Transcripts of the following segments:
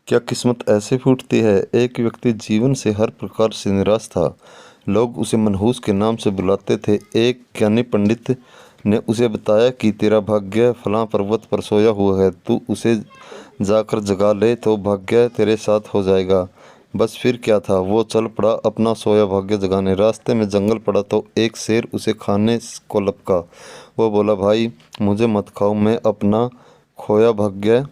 क्या किस्मत ऐसे फूटती है। एक व्यक्ति जीवन से हर प्रकार से निराश था। लोग उसे मनहूस के नाम से बुलाते थे। एक ज्ञानी पंडित ने उसे बताया कि तेरा भाग्य फलां पर्वत पर सोया हुआ है, तू उसे जाकर जगा ले तो भाग्य तेरे साथ हो जाएगा। बस फिर क्या था, वो चल पड़ा अपना सोया भाग्य जगाने। रास्ते में जंगल पड़ा तो एक शेर उसे खाने को लपका। वो बोला, भाई मुझे मत खाओ, मैं अपना खोया भाग्य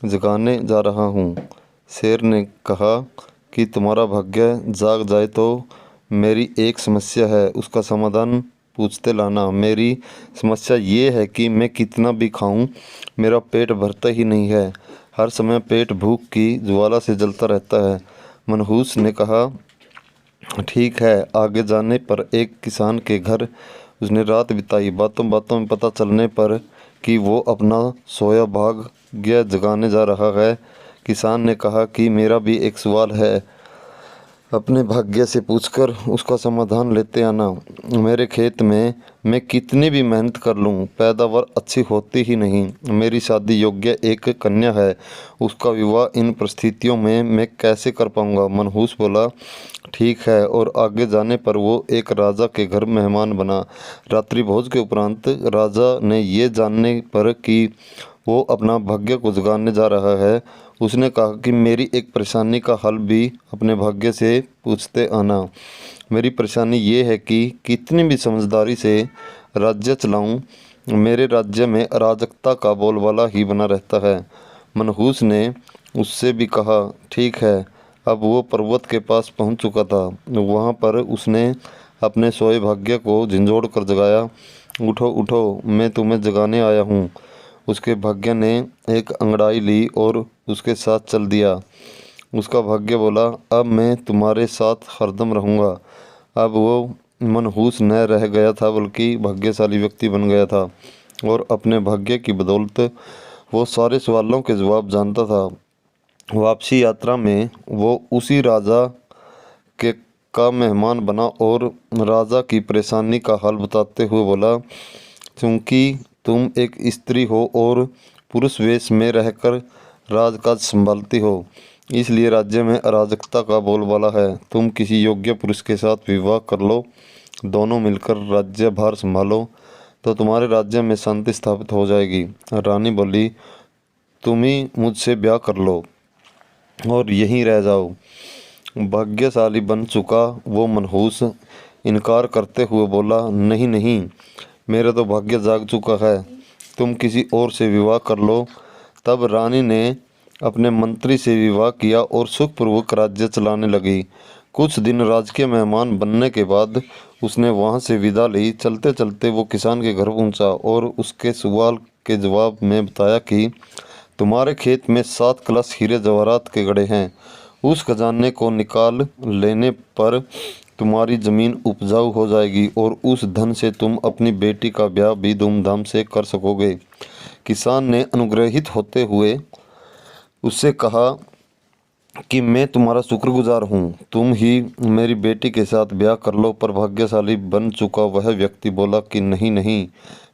जगाने जा रहा हूँ। शेर ने कहा कि तुम्हारा भाग्य जाग जाए तो मेरी एक समस्या है, उसका समाधान पूछते लाना। मेरी समस्या ये है कि मैं कितना भी खाऊं मेरा पेट भरता ही नहीं है। हर समय पेट भूख की ज्वाला से जलता रहता है। मनहूस ने कहा, ठीक है। आगे जाने पर एक किसान के घर उसने रात बिताई। बातों बातों में पता चलने पर कि वो अपना सोया भाग्य जगाने जा रहा है, किसान ने कहा कि मेरा भी एक सवाल है, अपने भाग्य से पूछकर उसका समाधान लेते आना। मेरे खेत में मैं कितनी भी मेहनत कर लूँ पैदावार अच्छी होती ही नहीं। मेरी शादी योग्य एक कन्या है, उसका विवाह इन परिस्थितियों में मैं कैसे कर पाऊँगा। मनहूस बोला, ठीक है। और आगे जाने पर वो एक राजा के घर मेहमान बना। रात्रि भोज के उपरांत राजा ने ये जानने पर कि वो अपना भाग्य को जगाने जा रहा है, उसने कहा कि मेरी एक परेशानी का हल भी अपने भाग्य से पूछते आना। मेरी परेशानी ये है कि कितनी भी समझदारी से राज्य चलाऊं, मेरे राज्य में अराजकता का बोलबाला ही बना रहता है। मनहूस ने उससे भी कहा, ठीक है। अब वो पर्वत के पास पहुंच चुका था। वहां पर उसने अपने सोए भाग्य को झंझोड़ कर जगाया। उठो उठो, मैं तुम्हें जगाने आया हूँ। उसके भाग्य ने एक अंगड़ाई ली और उसके साथ चल दिया। उसका भाग्य बोला, अब मैं तुम्हारे साथ हरदम रहूँगा। अब वो मनहूस न रह गया था बल्कि भाग्यशाली व्यक्ति बन गया था और अपने भाग्य की बदौलत वो सारे सवालों के जवाब जानता था। वापसी यात्रा में वो उसी राजा के का मेहमान बना और राजा की परेशानी का हल बताते हुए बोला, क्योंकि तुम एक स्त्री हो और पुरुष वेश में रहकर राजकाज संभालती हो, इसलिए राज्य में अराजकता का बोलबाला है। तुम किसी योग्य पुरुष के साथ विवाह कर लो, दोनों मिलकर राज्य भार संभालो तो तुम्हारे राज्य में शांति स्थापित हो जाएगी। रानी बोली, तुम ही मुझसे ब्याह कर लो और यहीं रह जाओ। भाग्यशाली बन चुका वो मनहूस इनकार करते हुए बोला, नहीं नहीं, मेरा तो भाग्य जाग चुका है, तुम किसी और से विवाह कर लो। तब रानी ने अपने मंत्री से विवाह किया और सुखपूर्वक राज्य चलाने लगी। कुछ दिन राजकीय मेहमान बनने के बाद उसने वहां से विदा ली। चलते चलते वो किसान के घर पहुंचा और उसके सवाल के जवाब में बताया कि तुम्हारे खेत में 7 कलश हीरे जवाहरात के गड़े हैं। उस खजाने को निकाल लेने पर तुम्हारी ज़मीन उपजाऊ हो जाएगी और उस धन से तुम अपनी बेटी का ब्याह भी धूमधाम से कर सकोगे। किसान ने अनुग्रहित होते हुए उससे कहा कि मैं तुम्हारा शुक्रगुजार हूँ, तुम ही मेरी बेटी के साथ ब्याह कर लो। पर भाग्यशाली बन चुका वह व्यक्ति बोला कि नहीं नहीं,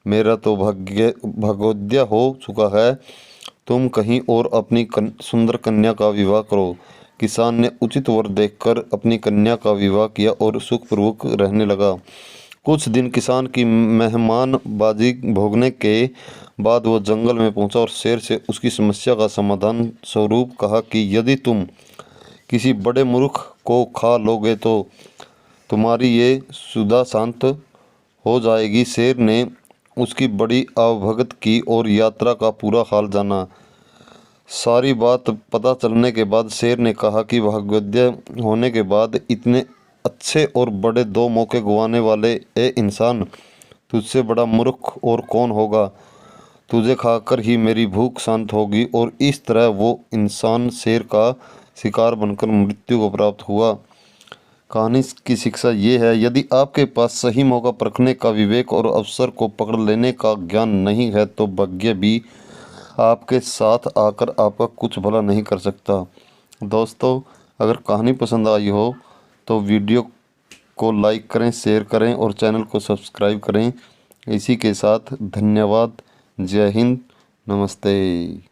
मेरा तो भाग्योदय हो चुका है, तुम कहीं और अपनी सुंदर कन्या का विवाह करो। किसान ने उचित वर देखकर अपनी कन्या का विवाह किया और सुखपूर्वक रहने लगा। कुछ दिन किसान की मेहमानबाजी भोगने के बाद वो जंगल में पहुंचा और शेर से उसकी समस्या का समाधान स्वरूप कहा कि यदि तुम किसी बड़े मूर्ख को खा लोगे तो तुम्हारी ये सुधा शांत हो जाएगी। शेर ने उसकी बड़ी आवभगत की और यात्रा का पूरा हाल जाना। सारी बात पता चलने के बाद शेर ने कहा कि भाग्योदय होने के बाद इतने अच्छे और बड़े 2 मौके गंवाने वाले ए इंसान, तुझसे बड़ा मूर्ख और कौन होगा। तुझे खाकर ही मेरी भूख शांत होगी। और इस तरह वो इंसान शेर का शिकार बनकर मृत्यु को प्राप्त हुआ। कहानी की शिक्षा ये है, यदि आपके पास सही मौका परखने का विवेक और अवसर को पकड़ लेने का ज्ञान नहीं है तो भाग्य भी आपके साथ आकर आपका कुछ भला नहीं कर सकता। दोस्तों, अगर कहानी पसंद आई हो तो वीडियो को लाइक करें, शेयर करें और चैनल को सब्सक्राइब करें। इसी के साथ धन्यवाद। जय हिंद, नमस्ते।